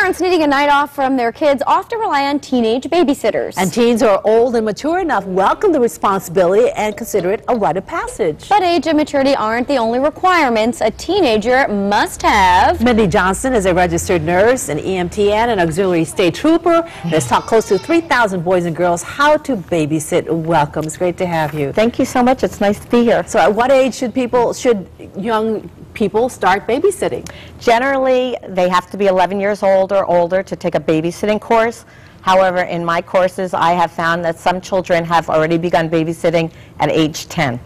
Parents needing a night off from their kids often rely on teenage babysitters. And teens who are old and mature enough welcome the responsibility and consider it a rite of passage. But age and maturity aren't the only requirements a teenager must have. Mindy Johnson is a registered nurse, an EMT, and an auxiliary state trooper, and has taught close to 3,000 boys and girls how to babysit. Welcome. It's great to have you. Thank you so much. It's nice to be here. So at what age should young people start babysitting? Generally, they have to be 11 years old or older to take a babysitting course. However, in my courses, I have found that some children have already begun babysitting at age 10.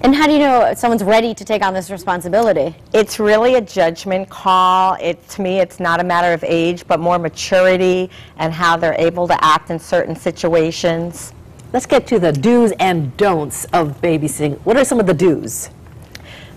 And how do you know someone's ready to take on this responsibility? It's really a judgment call. To me, it's not a matter of age, but more maturity and how they're able to act in certain situations. Let's get to the do's and don'ts of babysitting. What are some of the do's?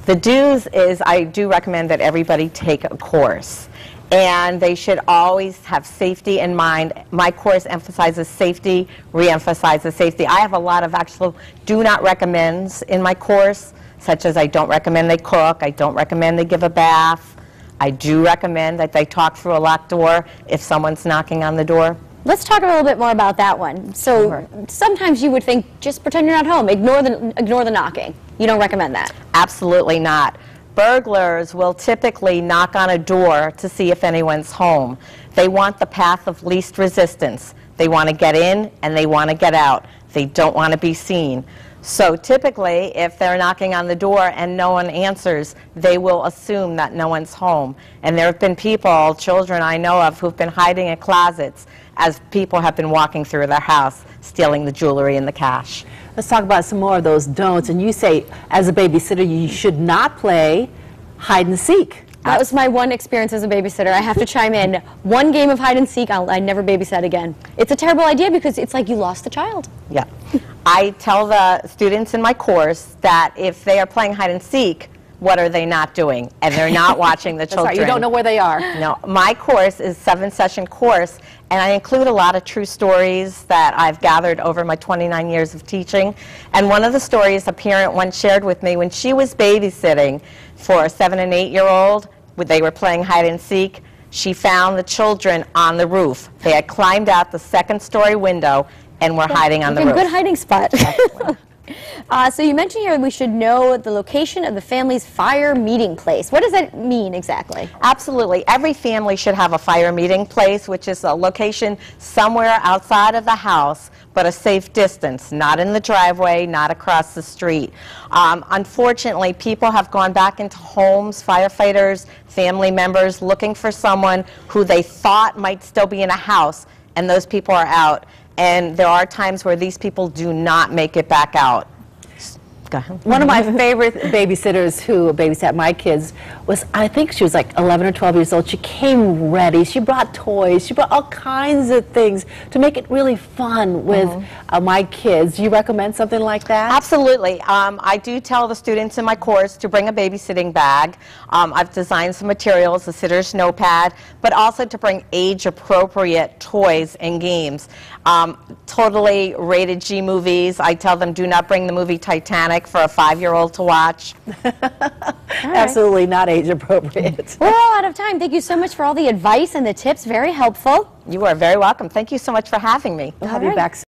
The do's is I do recommend that everybody take a course, and they should always have safety in mind. My course emphasizes safety, re-emphasizes safety. I have a lot of actual do not recommends in my course, such as I don't recommend they cook, I don't recommend they give a bath. I do recommend that they talk through a locked door if someone's knocking on the door. Let's talk a little bit more about that one. So sometimes you would think, just pretend you're not home, ignore the knocking. You don't recommend that? Absolutely not. Burglars will typically knock on a door to see if anyone's home. They want the path of least resistance. They want to get in and they want to get out. They don't want to be seen. So typically, if they're knocking on the door and no one answers, they will assume that no one's home. And there have been people, children I know of, who've been hiding in closets as people have been walking through their house, stealing the jewelry and the cash. Let's talk about some more of those don'ts. And you say, as a babysitter, you should not play hide and seek. That was my one experience as a babysitter. I have to chime in. One game of hide and seek, I never babysat again. It's a terrible idea because it's like you lost the child. Yeah. I tell the students in my course that if they are playing hide and seek, what are they not doing? And they're not watching the children. That's right, you don't know where they are. No, my course is a 7-session course, and I include a lot of true stories that I've gathered over my 29 years of teaching. And one of the stories a parent once shared with me, when she was babysitting for a 7- and 8-year-old, they were playing hide and seek, she found the children on the roof. They had climbed out the 2nd-story window and were hiding on the roof. Good hiding spot. So you mentioned here we should know the location of the family's fire meeting place. What does that mean exactly? Absolutely. Every family should have a fire meeting place, which is a location somewhere outside of the house, but a safe distance, not in the driveway, not across the street. Unfortunately, people have gone back into homes, firefighters, family members, looking for someone who they thought might still be in a house, and those people are out. And there are times where these people do not make it back out. Go ahead. One of my favorite babysitters who babysat my kids was, I think she was like 11 or 12 years old. She came ready. She brought toys. She brought all kinds of things to make it really fun with my kids. Do you recommend something like that? Absolutely. I do tell the students in my course to bring a babysitting bag. I've designed some materials, a sitter's notepad, but also to bring age-appropriate toys and games. Totally rated G movies. I tell them do not bring the movie Titanic for a 5-year-old to watch. Absolutely not age appropriate. We're all out of time. Thank you so much for all the advice and the tips. Very helpful. You are very welcome. Thank you so much for having me. We'll have you back soon.